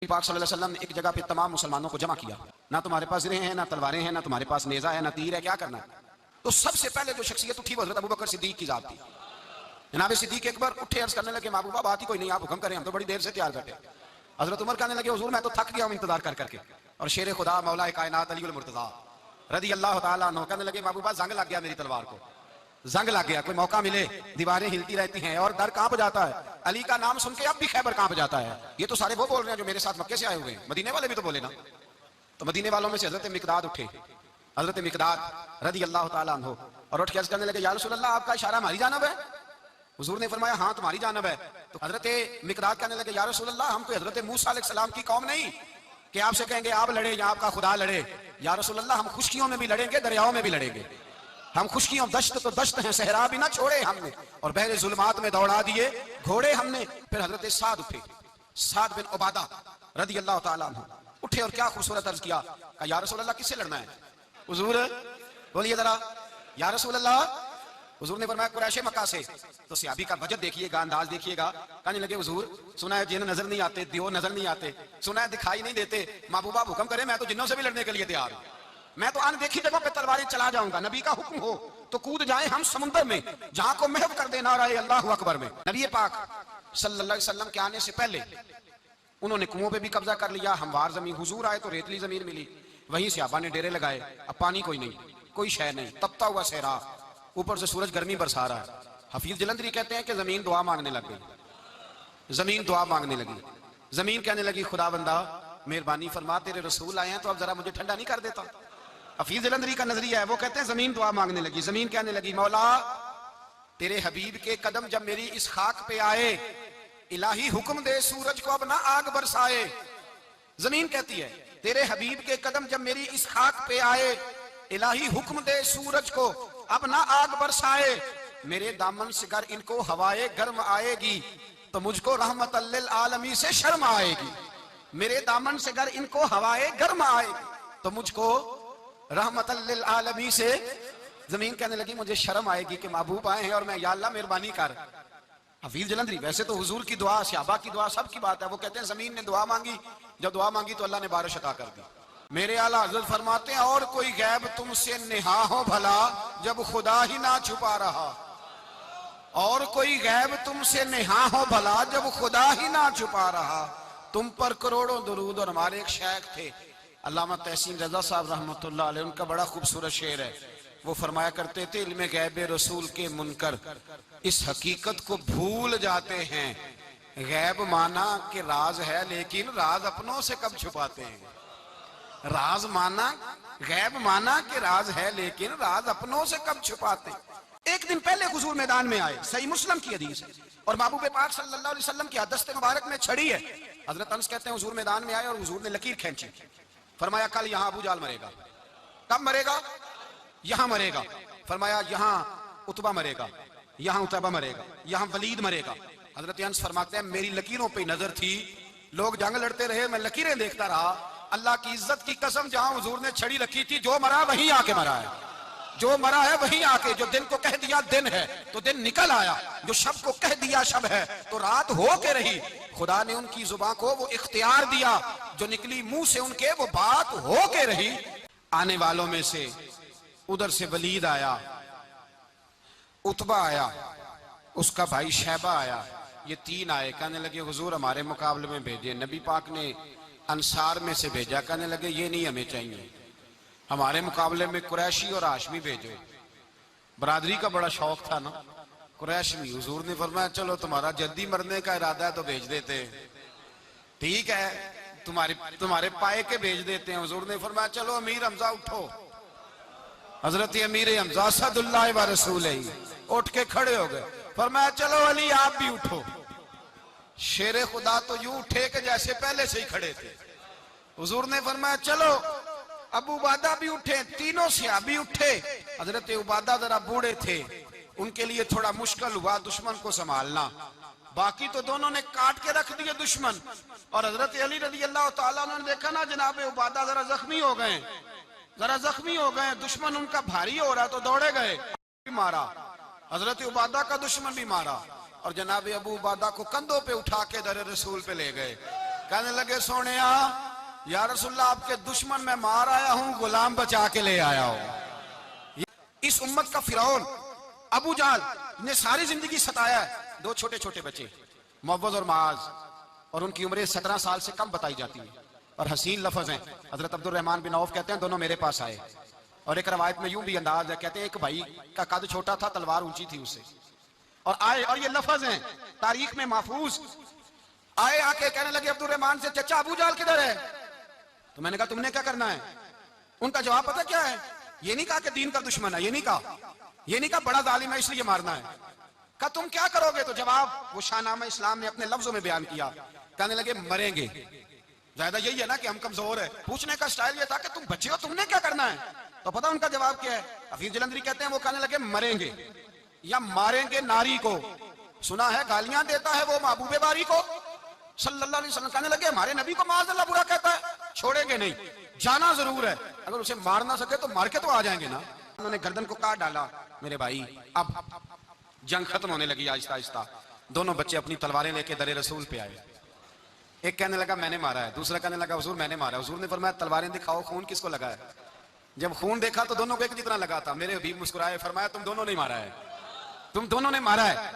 पाक सल्लल्लाहु अलैहि वसल्लम ने एक जगह पे तमाम मुसलमानों को जमा किया। ना तुम्हारे पास ज़रें हैं, ना तलवारें हैं, ना तुम्हारे पास नेज़ा है, ना तीर है, क्या करना है? तो सबसे पहले जो शख्सियत उठी वो हज़रत अबू बकर सिद्दीक की जात थी। जनाब सिद्दीक अकबर उठे, अर्ज करने लगे महबूबा बात ही कोई नहीं, आप हुक्म करें, हम तो बड़ी देर से तैयार बैठे। हज़रत उमर कहने लगे हुजूर मैं तो थक गया हूँ इंतजार कर करके। और शेर खुदा मौला कायनात अली मुर्तज़ा रज़ी अल्लाह तआला अन्हु कहने लगे महबूबा जंग लग गया, मेरी तलवार को जंग लग गया, कोई मौका मिले दीवारें हिलती रहती हैं और डर कांप जाता है। अली का नाम सुन के अब भी खैबर कांप जाता है। ये तो सारे वो बोल रहे हैं जो मेरे साथ मक्के से आए हुए हैं, मदीने वाले भी तो बोले ना। तो मदीने वालों में से हजरत मिकदाद उठे, हजरत मिकदाद रज़ी अल्लाह तआला अन्हु, और उठ के अर्ज करने लगे या रसूल अल्लाह आपका इशारा हमारी जानब है? हुजूर ने फरमाया हाँ तुम्हारी जानब है। तो हजरत मिकदाद कहने लगे या रसूल अल्लाह हम कोई हजरत मूसा अलैहिस्सलाम की कौम नहीं कि आपसे कहेंगे आप लड़े या आपका खुदा लड़े। या रसूल अल्लाह हम खुशकियों में भी लड़ेंगे, दरियाओं में भी लड़ेंगे। हम खुशकियों दश्त तो दश्त हैं, सहरा भी ना छोड़े हमने, और बहरे जुल्मात में दौड़ा दिए घोड़े हमने। फिर हजरत साद उठे, साद बिन उबादा रज़ी अल्लाह तआला अन्हु उठे और क्या खूबसूरत अर्ज किया, कहा या रसूल अल्लाह किससे लड़ना है? हुजूर बोलिए जरा या रसूल अल्लाह। हुजूर ने फरमाया कुरैशे मक्का से। तो सहाबी का वजद देखिएगा, अंदाज देखिएगा। कहने लगे हुजूर सुना है जिन नजर नहीं आते, दियो नजर नहीं आते, सुना है दिखाई नहीं देते, महबूबा हुक्म करे मैं तो जिन्नों से भी लड़ने के लिए तैयार हूं। मैं तो अनदेखी जगह पे तलवारें चला जाऊंगा, नबी का हुक्म हो तो कूद जाए हम समुद्र में जहां को महव कर देना रहे अल्लाह अकबर में। नबी पाक सल्लल्लाहु अलैहि वसल्लम के आने से पहले उन्होंने कुओं पे भी कब्जा कर लिया, हमवार जमीन, हुजूर आए तो रेतली जमीन मिली, वहीं सहाबा ने डेरे लगाए। अब पानी कोई नहीं, कोई शय नहीं, तपता हुआ सहरा, ऊपर से सूरज गर्मी बरसा रहा है। हफीज जलंधरी कहते हैं कि जमीन दुआ मांगने लग गई, जमीन दुआ मांगने लगी। जमीन कहने लगी खुदाबंदा मेहरबानी फरमा, तेरे रसूल आए हैं तो अब जरा मुझे ठंडा नहीं कर देता। हफीज जलंधरी का नजरिया है, वो कहते हैं जमीन दुआ मांगने लगी। जमीन कहने लगी मौला तेरे हबीब के कदम जब मेरी इस खाक पे आए, इलाही हुक्म दे सूरज को अब ना आग बरसाए। जमीन कहती है तेरे हबीब के कदम जब मेरी इस खाक पे आए, इलाही हुक्म दे सूरज को अब ना आग बरसाए। मेरे दामन से गर इनको हवाए गर्म आएगी तो मुझको रहमतल लिल आलमी से शर्म आएगी। मेरे दामन से गर इनको हवाए गर्म आएगी तो मुझको रहमतल लिल आलमी से। जमीन कहने लगी मुझे शर्म आएगी कि महबूब आए हैं और मैं या अल्लाह मेहरबानी कर। हफीज जलंधरी वैसे तो हुजूर की दुआ, सहाबा की दुआ, सब की बात है। वो कहते हैं जमीन ने दुआ मांगी, जब दुआ मांगी तो अल्लाह ने बारिश अता कर दी। मेरे आला हजरत फरमाते हैं और कोई गैब तुमसे नेहा हो भला जब खुदा ही ना छुपा रहा, और कोई गैब तुमसे नेहा हो भला जब खुदा ही ना छुपा रहा। तुम पर करोड़ों दुरूद। और हमारे एक शेख थे अल्लामा तहसीन रजा साहब रहमतुल्लाह अलैह, उनका बड़ा खूबसूरत शेर है। वो फरमाया करते थे इल्मे गैब रसूल के मुनकर इस हकीकत को भूल जाते हैं, गैब माना कि राज है लेकिन राज अपनों से कब छुपाते हैं। राज माना, गैब माना कि राज है लेकिन राज अपनों से कब छुपाते। एक दिन पहले हुजूर मैदान में आए, सही मुस्लिम की हदीस है, और महबूब पाक सल्लल्लाहु अलैहि वसल्लम की दस्ते मुबारक में छड़ी है। हजरत अनस कहते हैं हुजूर मैदान में आए और हुजूर ने लकीर खींची, फरमाया कल यहाँ अबू जाल मरेगा। कब मरेगा? यहाँ मरेगा। फरमाया यहाँ उतबा मरेगा, यहाँ उतबा मरेगा, यहाँ वलीद मरेगा। हजरत अनस फरमाते हैं मेरी लकीरों पे नजर थी, लोग जंग लड़ते रहे, मैं लकीरें देखता रहा। अल्लाह की इज्जत की कसम जहां हुजूर ने छड़ी रखी थी, जो मरा वहीं आके मरा है, जो मरा है वहीं आके। जो दिन को कह दिया दिन है तो दिन निकल आया, जो शब को कह दिया शब है तो रात हो के रही। खुदा ने उनकी जुबान को वो इख्तियार दिया, जो निकली मुंह से उनके वो बात हो के रही। आने वालों में से उधर से वलीद आया, उतबा आया, उसका भाई शैबा आया, ये तीन आए। कहने लगे हुजूर हमारे मुकाबले में भेजे। नबी पाक ने अंसार में से भेजा, कहने लगे ये नहीं हमें चाहिए, हमारे मुकाबले में कुरैशी और हाशमी भेजो। बरादरी का बड़ा शौक था ना कुरैशी। हुजूर ने फरमाया चलो तुम्हारा जल्दी मरने का इरादा है तो भेज देते, ठीक है तुम्हारे पाए के भेज देते हैं। हुजूर ने फरमाया चलो अमीर हमजा उठो। हजरत अमीर हमजा असदुल्लाह व रसूल उठ के खड़े हो गए। फरमाया चलो अली आप भी उठो। शेरे खुदा तो यूं उठे कि जैसे पहले से ही खड़े थे। हुजूर ने फरमाया चलो। अबू उबादा भी उठे, तीनों सहाबी उठे। हजरत उबादा जरा बूढ़े थे, उनके लिए थोड़ा मुश्किल हुआ दुश्मन को संभालना, बाकी तो दोनों ने काट के रख दिए दुश्मन। और हजरत अली रज़ी अल्लाह तआला ने देखा ना जनाब उबादा जरा जख्मी हो गए, जरा जख्मी हो गए, दुश्मन उनका भारी हो रहा तो दौड़े गए, मारा। हजरत उबादा का दुश्मन भी मारा और जनाब अबू उबादा को कंधों पे उठा के दर रसूल पे ले गए। कहने लगे सोने या रसूलल्लाह आपके दुश्मन में मार आया हूं, गुलाम बचा के ले आया हूं। इस उम्मत का फिरौन अबू जाल ने सारी जिंदगी सताया है। दो छोटे छोटे बच्चे मुअव्वज़ और माज, और उनकी उम्रें 17 साल से कम बताई जाती है, और हसीन लफ्ज हैं। हजरत अब्दुर्रहमान बिन औफ कहते हैं दोनों मेरे पास आए, और एक रवायत में यूं भी अंदाज है, कहते हैं एक भाई का कद छोटा था, तलवार ऊंची थी उससे, और आए, और ये लफ्ज हैं तारीख में महफूज, आए आके कहने लगे अब्दुर्रहमान से, चचा अबू जाल किधर है? तो मैंने कहा तुमने क्या करना है? उनका जवाब पता क्या है? ये नहीं कहा कि दीन का दुश्मन है, ये नहीं कहा, ये नहीं कहा बड़ा जालिम है इसलिए मारना है। कहा तुम क्या करोगे? तो जवाब वो शाहनामा इस्लाम ने अपने लफ्जों में बयान किया। कहने लगे मरेंगे। ज्यादा यही है ना कि हम कमजोर है। पूछने का स्टाइल ये था कि तुम बच्चे हो, तुमने क्या करना है? तो पता उनका जवाब क्या है? हफीज जलंधरी कहते हैं वो कहने लगे मरेंगे या मारेंगे नारी को। सुना है गालियां देता है वो महबूबे बारी को सल्लल्लाहु अलैहि वसल्लम। कहने लगे हमारे नबी को माज़अल्लाह बुरा कहता है, छोड़ेंगे नहीं, जाना जरूर है। अगर उसे मार ना सके तो मार के तो आ जाएंगे ना। उन्होंने गर्दन को काट डाला मेरे भाई। अब जंग खत्म होने लगी आहिस्ता आहिस्ता। दोनों बच्चे अपनी तलवारें लेके दरे रसूल पे आए। एक कहने लगा मैंने मारा है, दूसरा कहने लगा हुजूर मैंने मारा है। हुजूर ने फरमाया तलवारें दिखाओ, खून किसको लगा है? जब खून देखा तो दोनों को एक जितना लगा था। मेरे हबीब मुस्कुराए, फरमाया तुम दोनों ने मारा है, तुम दोनों ने मारा है।